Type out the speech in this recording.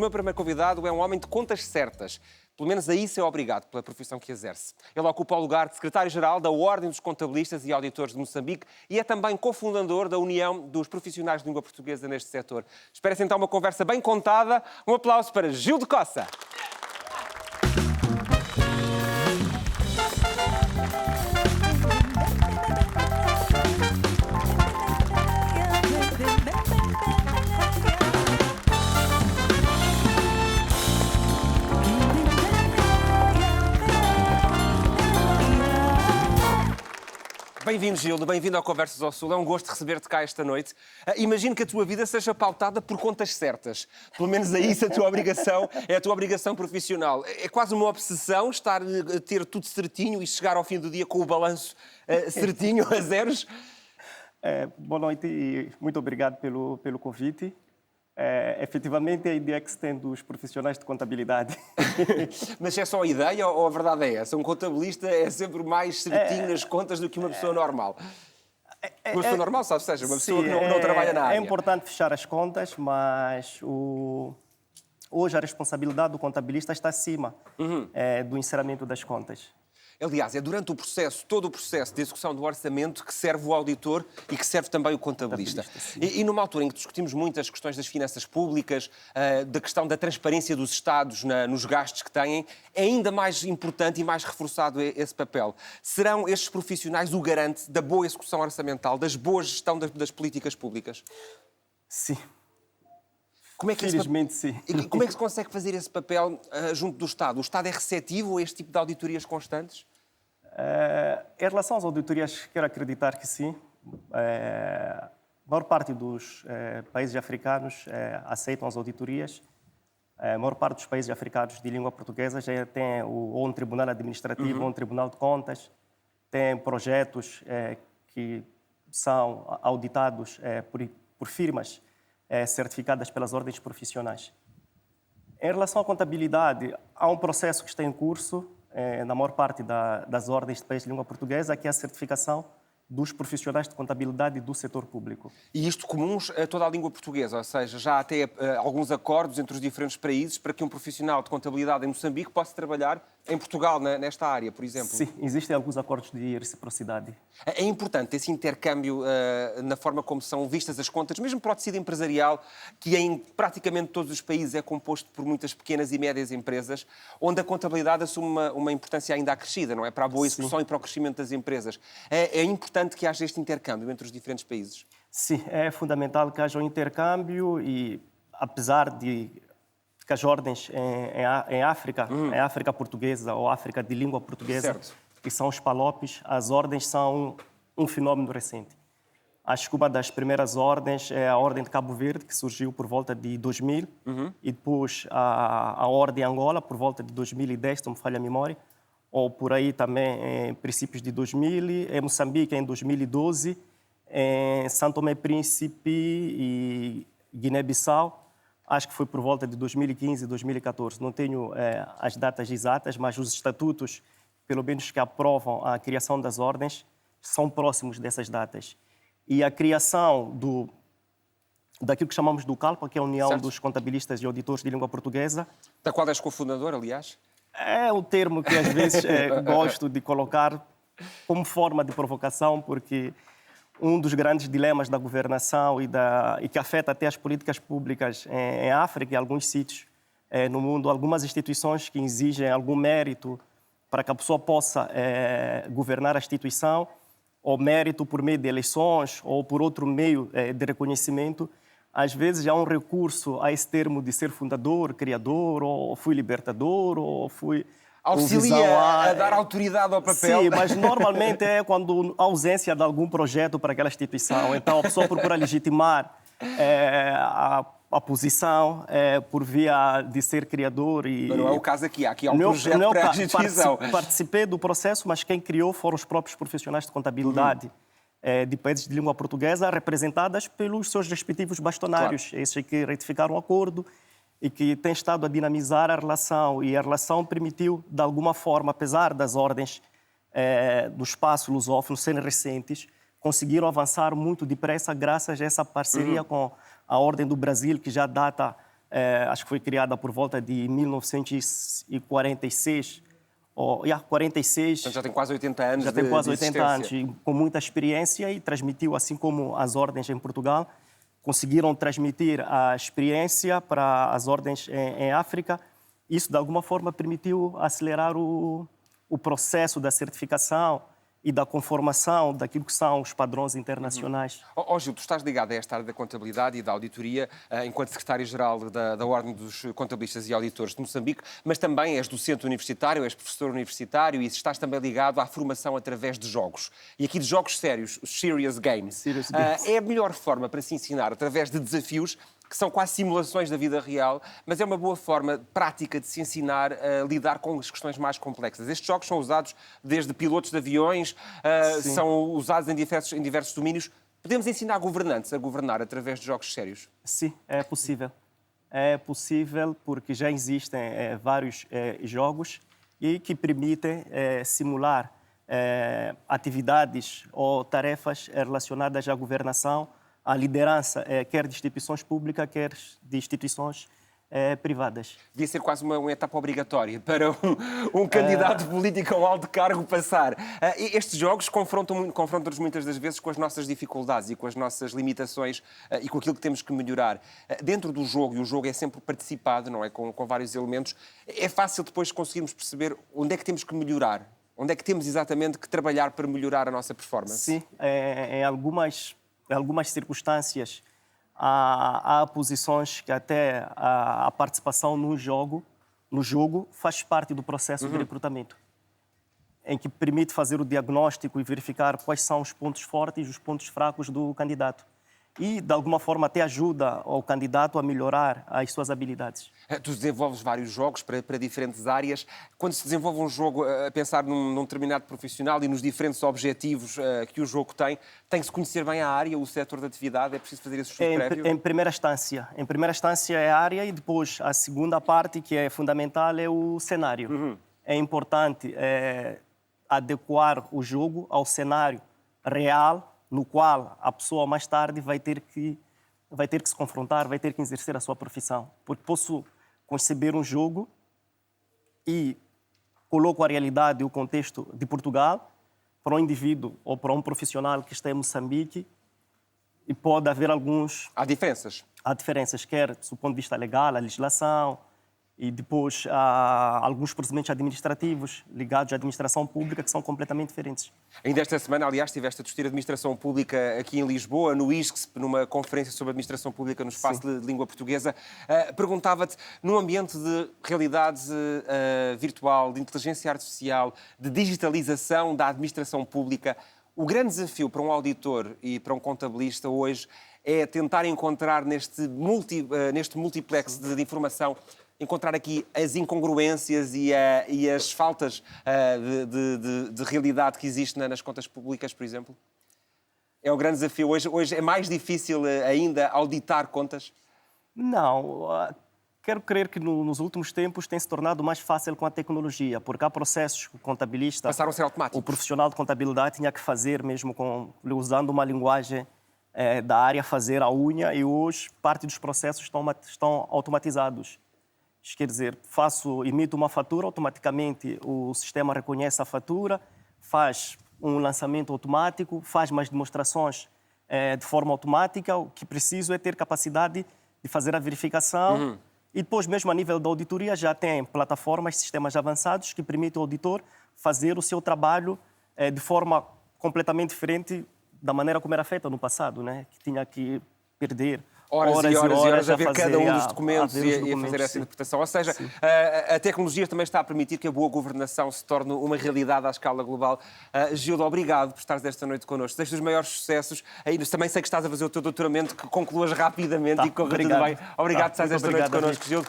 meu primeiro convidado é um homem de contas certas. Pelo menos a isso é obrigado pela profissão que exerce. Ele ocupa o lugar de secretário-geral da Ordem dos Contabilistas e Auditores de Moçambique e é também cofundador da União dos Profissionais de Língua Portuguesa neste setor. Espera-se então uma conversa bem contada. Um aplauso para Gil de Cossa. Bem-vindo, Gildo. Bem-vindo ao Conversas ao Sul. É um gosto receber-te cá esta noite. Imagino que a tua vida seja pautada por contas certas. Pelo menos é isso a tua obrigação, é a tua obrigação profissional. É quase uma obsessão estar a ter tudo certinho e chegar ao fim do dia com o balanço certinho, a zeros. Boa noite e muito obrigado pelo convite. Efetivamente, a ideia que se tem dos profissionais de contabilidade. Mas é só a ideia ou a verdade é essa? Um contabilista é sempre mais certinho nas contas do que uma pessoa normal. Uma pessoa normal, sabe? Ou seja, uma pessoa que não trabalha na área. É importante fechar as contas, mas hoje a responsabilidade do contabilista está acima do encerramento das contas. Aliás, é durante o processo, todo o processo de execução do orçamento que serve o auditor e que serve também o contabilista. E numa altura em que discutimos muito as questões das finanças públicas, da questão da transparência dos Estados nos gastos que têm, é ainda mais importante e mais reforçado esse papel. Serão estes profissionais o garante da boa execução orçamental, da boa gestão das políticas públicas? Sim. Como é que Felizmente, sim. E como é que se consegue fazer esse papel junto do Estado? O Estado é receptivo a este tipo de auditorias constantes? Em relação às auditorias, quero acreditar que sim. A maior parte dos países africanos aceitam as auditorias. A maior parte dos países africanos de língua portuguesa já tem ou um tribunal administrativo ou um tribunal de contas. Tem projetos que são auditados por firmas certificadas pelas ordens profissionais. Em relação à contabilidade, há um processo que está em curso na maior parte das ordens de países de língua portuguesa, que é a certificação dos profissionais de contabilidade do setor público. E isto comuns a toda a língua portuguesa, ou seja, já há até alguns acordos entre os diferentes países para que um profissional de contabilidade em Moçambique possa trabalhar em Portugal, nesta área, por exemplo. Sim, existem alguns acordos de reciprocidade. É importante esse intercâmbio na forma como são vistas as contas, mesmo para o tecido empresarial, que em praticamente todos os países é composto por muitas pequenas e médias empresas, onde a contabilidade assume uma importância ainda acrescida, não é? Para a boa execução e para o crescimento das empresas. É importante que haja este intercâmbio entre os diferentes países? Sim, é fundamental que haja um intercâmbio e, apesar de que as ordens em África, em África portuguesa ou África de língua portuguesa, certo, que são os PALOPs, as ordens são um fenómeno recente. Acho que uma das primeiras ordens é a Ordem de Cabo Verde, que surgiu por volta de 2000, e depois a Ordem Angola, por volta de 2010, se não me falha a memória, ou por aí também em princípios de 2000, em Moçambique em 2012, em São Tomé e Príncipe e Guiné-Bissau, acho que foi por volta de 2015 e 2014. Não tenho as datas exatas, mas os estatutos, pelo menos que aprovam a criação das ordens, são próximos dessas datas. E a criação daquilo que chamamos do CALPA, que é a União dos Contabilistas e Auditores de Língua Portuguesa. Da qual és cofundador, aliás? É um termo que às vezes gosto de colocar como forma de provocação, porque um dos grandes dilemas da governação e que afeta até as políticas públicas em África e alguns sítios no mundo, algumas instituições que exigem algum mérito para que a pessoa possa governar a instituição, ou mérito por meio de eleições, ou por outro meio de reconhecimento, às vezes há um recurso a esse termo de ser fundador, criador, ou fui libertador, ou fui... Auxilia a dar autoridade ao papel. Sim, mas normalmente é quando a ausência de algum projeto para aquela instituição. Então a pessoa procura legitimar a posição por via de ser criador. Mas não é o caso aqui. Há um projeto para a instituição. Participei do processo, mas quem criou foram os próprios profissionais de contabilidade de países de língua portuguesa, representadas pelos seus respectivos bastonários. Claro. Esses que retificaram o acordo e que têm estado a dinamizar a relação. E a relação permitiu, de alguma forma, apesar das ordens do espaço lusófono serem recentes, conseguiram avançar muito depressa graças a essa parceria com a Ordem do Brasil, que já data acho que foi criada por volta de 1946, 46. Portanto, já tem quase 80 anos. Já tem quase 80 anos, existência. com muita experiência, e transmitiu, assim como as ordens em Portugal, conseguiram transmitir a experiência para as ordens em África. Isso, de alguma forma, permitiu acelerar o processo da certificação e da conformação daquilo que são os padrões internacionais. Gil, tu estás ligado a esta área da contabilidade e da auditoria enquanto secretário-geral da Ordem dos Contabilistas e Auditores de Moçambique, mas também és docente universitário, és professor universitário e estás também ligado à formação através de jogos. E aqui de jogos sérios, os Serious Games. É a melhor forma para se ensinar através de desafios que são quase simulações da vida real, mas é uma boa forma prática de se ensinar a lidar com as questões mais complexas. Estes jogos são usados desde pilotos de aviões, são usados em diversos domínios. Podemos ensinar governantes a governar através de jogos sérios? Sim, é possível. É possível porque já existem vários jogos e que permitem simular atividades ou tarefas relacionadas à governação, a liderança, quer de instituições públicas, quer de instituições privadas. Devia ser quase uma etapa obrigatória para um candidato político a um alto cargo passar. Estes jogos confrontam-nos muitas das vezes com as nossas dificuldades e com as nossas limitações e com aquilo que temos que melhorar. Dentro do jogo, e o jogo é sempre participado, não é? Com vários elementos, é fácil depois conseguirmos perceber onde é que temos que melhorar. Onde é que temos exatamente que trabalhar para melhorar a nossa performance? Sim, em algumas circunstâncias, há posições que até a participação no jogo faz parte do processo de recrutamento, em que permite fazer o diagnóstico e verificar quais são os pontos fortes e os pontos fracos do candidato. E, de alguma forma, até ajuda o candidato a melhorar as suas habilidades. Tu desenvolves vários jogos para diferentes áreas. Quando se desenvolve um jogo a pensar num determinado profissional e nos diferentes objetivos que o jogo tem-se conhecer bem a área, o setor de atividade? É preciso fazer esse estudo prévio? Em primeira instância é a área, e depois a segunda parte, que é fundamental, é o cenário. É importante adequar o jogo ao cenário real, no qual a pessoa mais tarde vai ter que se confrontar, vai ter que exercer a sua profissão. Porque posso conceber um jogo e coloco a realidade e o contexto de Portugal para um indivíduo ou para um profissional que está em Moçambique, e pode haver Há diferenças? Há diferenças, quer do ponto de vista legal, a legislação, e depois há alguns procedimentos administrativos ligados à administração pública que são completamente diferentes. Ainda esta semana, aliás, estiveste a discutir administração pública aqui em Lisboa, no ISCSP, numa conferência sobre administração pública no espaço de língua portuguesa. Perguntava-te, num ambiente de realidade virtual, de inteligência artificial, de digitalização da administração pública, o grande desafio para um auditor e para um contabilista hoje é tentar encontrar neste multiplex de informação, encontrar aqui as incongruências e as faltas de realidade que existem nas contas públicas, por exemplo? É o grande desafio. Hoje é mais difícil ainda auditar contas? Não. Quero crer que nos últimos tempos tem se tornado mais fácil com a tecnologia, porque há processos que o contabilista... Passaram a ser automáticos. O profissional de contabilidade tinha que fazer mesmo usando uma linguagem da área, fazer a unha, e hoje parte dos processos estão automatizados. Quer dizer, emito uma fatura, automaticamente o sistema reconhece a fatura, faz um lançamento automático, faz mais demonstrações de forma automática. O que preciso é ter capacidade de fazer a verificação. E depois, mesmo a nível da auditoria, já tem plataformas, sistemas avançados que permitem ao auditor fazer o seu trabalho de forma completamente diferente da maneira como era feita no passado, né? Que tinha que perder horas e horas a ver cada um dos documentos e a fazer essa interpretação. Ou seja, a tecnologia também está a permitir que a boa governação se torne uma realidade à escala global. Gildo, obrigado por estares esta noite connosco. Desejo os maiores sucessos. Também sei que estás a fazer o teu doutoramento, que concluas rapidamente e corra tudo bem. Obrigado por estares esta noite connosco, Gildo.